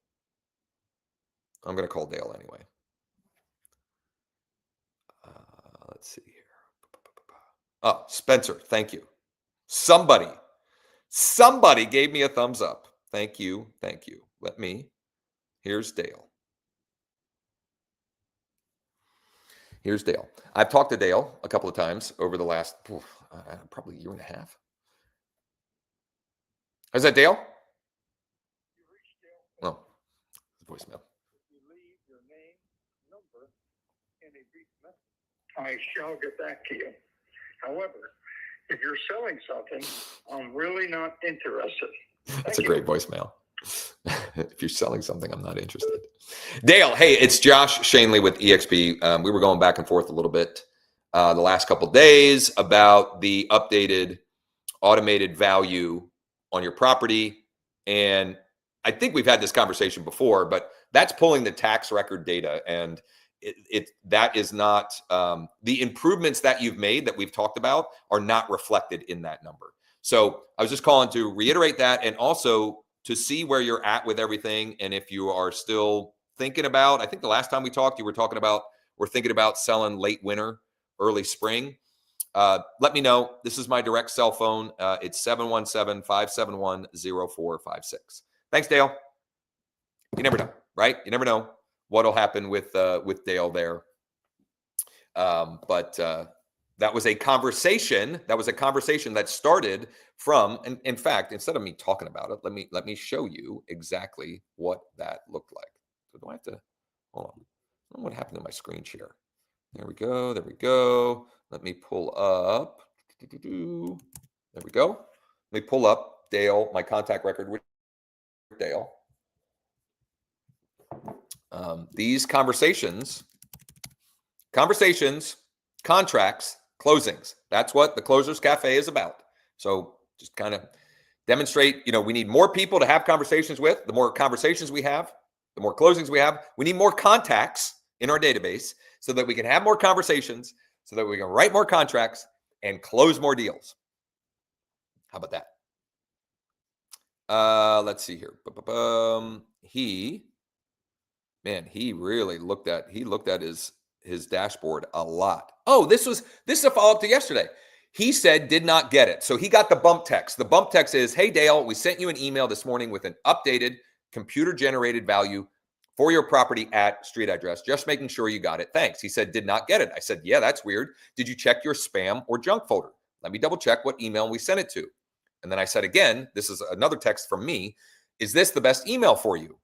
I'm going to call Dale anyway. Let's see here. Oh, Spencer, thank you. Somebody gave me a thumbs up. Thank you. Here's Dale. I've talked to Dale a couple of times over the last probably 1.5 years. Is that Dale? Oh, voicemail. You leave your name, number, and a brief message, I shall get back to you. However, if you're selling something, I'm really not interested. That's a great voicemail. If you're selling something, I'm not interested. Dale, hey, it's Josh Schoenly with EXP. We were going back and forth a little bit the last couple of days about the updated automated value on your property. And I think we've had this conversation before, but that's pulling the tax record data, and that is not the improvements that you've made that we've talked about are not reflected in that number. So I was just calling to reiterate that, and also to see where you're at with everything, and if you are still thinking about, I think the last time we talked, you were talking about we're thinking about selling late winter, early spring. Let me know. This is my direct cell phone. It's 717-571-0456. Thanks, Dale. You never know, right? You never know what'll happen with Dale there. But that was a conversation. That started from, and in fact, instead of me talking about it, let me show you exactly what that looked like. So do I have to hold on? I don't know what happened to my screen share. There we go. Let me pull up. There we go. Let me pull up Dale, my contact record with Dale. These conversations, contracts, closings. That's what the Closers Cafe is about. So just kind of demonstrate, we need more people to have conversations with. The more conversations we have, the more closings we have. We need more contacts in our database so that we can have more conversations, so that we can write more contracts and close more deals. How about that? Let's see here. He really looked at his dashboard a lot. Oh, this is a follow-up to yesterday. He said did not get it. So he got the bump text. The bump text is, hey Dale, we sent you an email this morning with an updated computer-generated value for your property at street address. Just making sure you got it. Thanks. He said did not get it. I said, yeah, that's weird. Did you check your spam or junk folder? Let me double check what email we sent it to. And then I said again, this is another text from me. Is this the best email for you?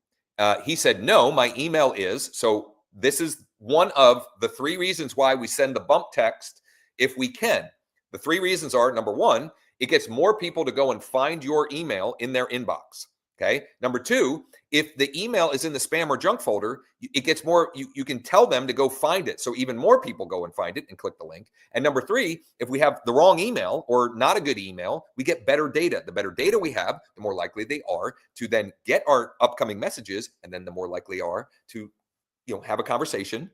He said, no, my email is. So this is one of the 3 reasons why we send the bump text if we can. The 3 reasons are, number 1, it gets more people to go and find your email in their inbox. Okay. Number 2, if the email is in the spam or junk folder, it gets more, you can tell them to go find it. So even more people go and find it and click the link. And number 3, if we have the wrong email or not a good email, we get better data. The better data we have, the more likely they are to then get our upcoming messages. And then the more likely are to, have a conversation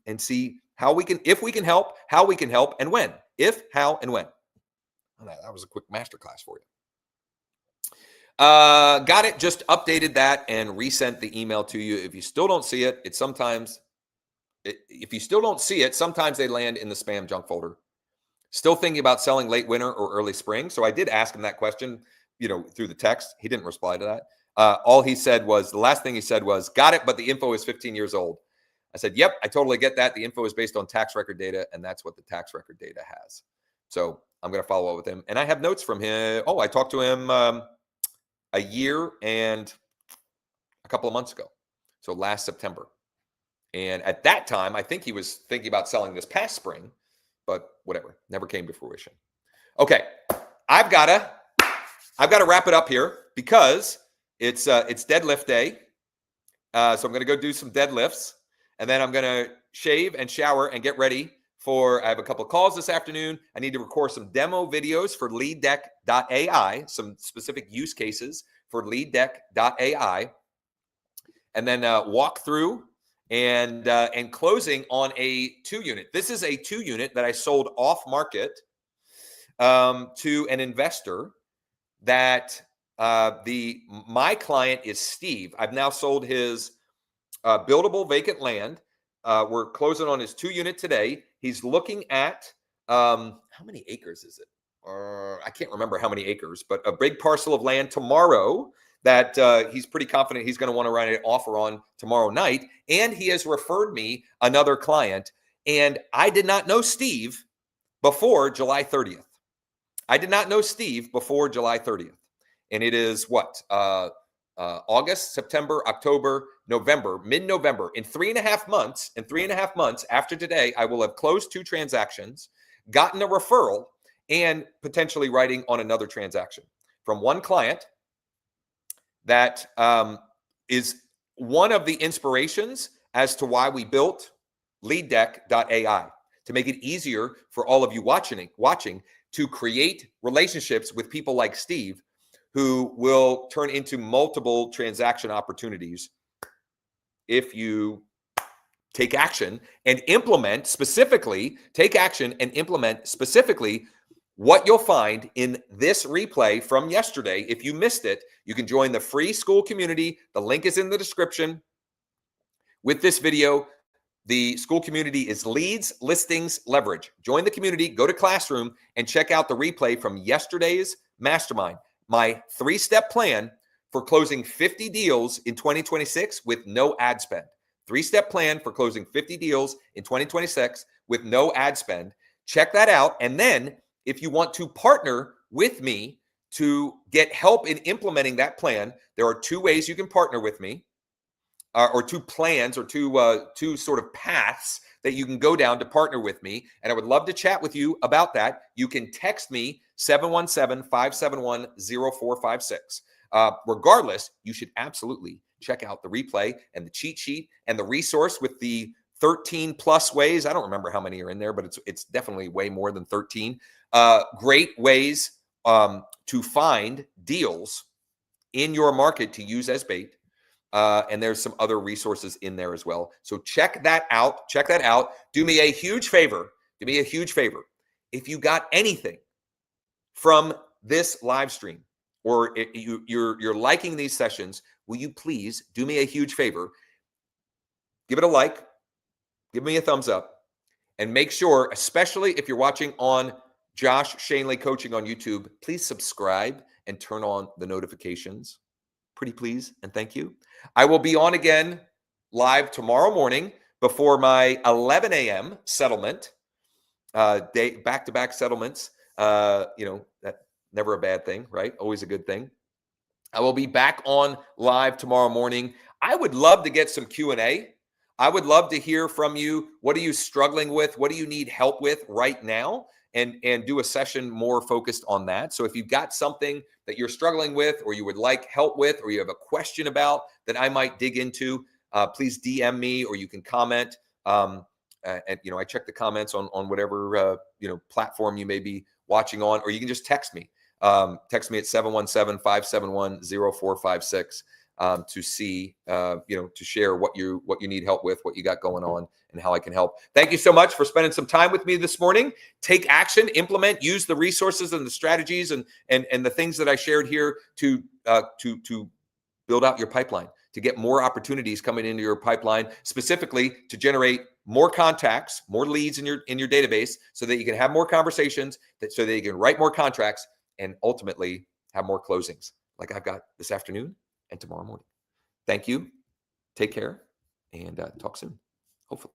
and see how we can, if we can help, how we can help, and when. If, how, and when. That was a quick masterclass for you. Got it. Just updated that and resent the email to you. If you still don't see it, sometimes they land in the spam junk folder. Still thinking about selling late winter or early spring. So I did ask him that question, through the text. He didn't reply to that. All he said was, the last thing he said was, got it, but the info is 15 years old. I said, yep, I totally get that. The info is based on tax record data, and that's what the tax record data has. So I'm going to follow up with him. And I have notes from him. Oh, I talked to him a year and a couple of months ago. So last September. And at that time, I think he was thinking about selling this past spring, but whatever, never came to fruition. Okay, I've got to wrap it up here because it's deadlift day. So I'm going to go do some deadlifts, and then I'm going to shave and shower and get ready for, I have a couple of calls this afternoon. I need to record some demo videos for LeadDeck.ai, some specific use cases for LeadDeck.ai, and then walk through and closing on a 2-unit. This is a 2-unit that I sold off market to an investor that my client is Steve. I've now sold his buildable vacant land. We're closing on his 2-unit today. He's looking at how many acres is it? I can't remember how many acres, but a big parcel of land tomorrow that he's pretty confident he's going to want to write an offer on tomorrow night. And he has referred me another client. And I did not know Steve before July 30th. I did not know Steve before July 30th. And it is what? August, September, October, November, mid-November. In 3.5 months after today, I will have closed 2 transactions, gotten a referral, and potentially writing on another transaction from one client that is one of the inspirations as to why we built LeadDeck.ai, to make it easier for all of you watching to create relationships with people like Steve, who will turn into multiple transaction opportunities if you take action and implement specifically, what you'll find in this replay from yesterday. If you missed it, you can join the free Skool community. The link is in the description with this video. The Skool community is Leads, Listings, Leverage. Join the community, go to Classroom, and check out the replay from yesterday's mastermind. My 3-step plan for closing 50 deals in 2026 with no ad spend. 3-step plan for closing 50 deals in 2026 with no ad spend. Check that out. And then if you want to partner with me to get help in implementing that plan, there are 2 ways you can partner with me, or 2 plans, or two sort of paths that you can go down to partner with me. And I would love to chat with you about that. You can text me 717-571-0456. Regardless, you should absolutely check out the replay and the cheat sheet and the resource with the 13 plus ways. I don't remember how many are in there, but it's definitely way more than 13. Great ways to find deals in your market to use as bait And there's some other resources in there as well. So check that out. Check that out. Do me a huge favor. Do me a huge favor. If you got anything from this live stream, or you're liking these sessions, will you please do me a huge favor? Give it a like, give me a thumbs up, and make sure, especially if you're watching on Josh Schoenly Coaching on YouTube, please subscribe and turn on the notifications. Pretty please and thank you. I will be on again live tomorrow morning before my 11 a.m. settlement, day back-to-back settlements. That never a bad thing, right? Always a good thing. I will be back on live tomorrow morning. I would love to get some Q&A. I would love to hear from you. What are you struggling with? What do you need help with right now? And do a session more focused on that. So if you've got something that you're struggling with, or you would like help with, or you have a question about that I might dig into, please DM me, or you can comment. And I check the comments on whatever platform you may be watching on, or you can just text me. Text me at 717-571-0456 to see, to share what you need help with, what you got going on, and how I can help. Thank you so much for spending some time with me this morning. Take action, implement, use the resources and the strategies and the things that I shared here to build out your pipeline, to get more opportunities coming into your pipeline, specifically to generate more contacts, more leads in your database, so that you can have more conversations, so that you can write more contracts, and ultimately have more closings like I've got this afternoon and tomorrow morning. Thank you. Take care, and talk soon, hopefully.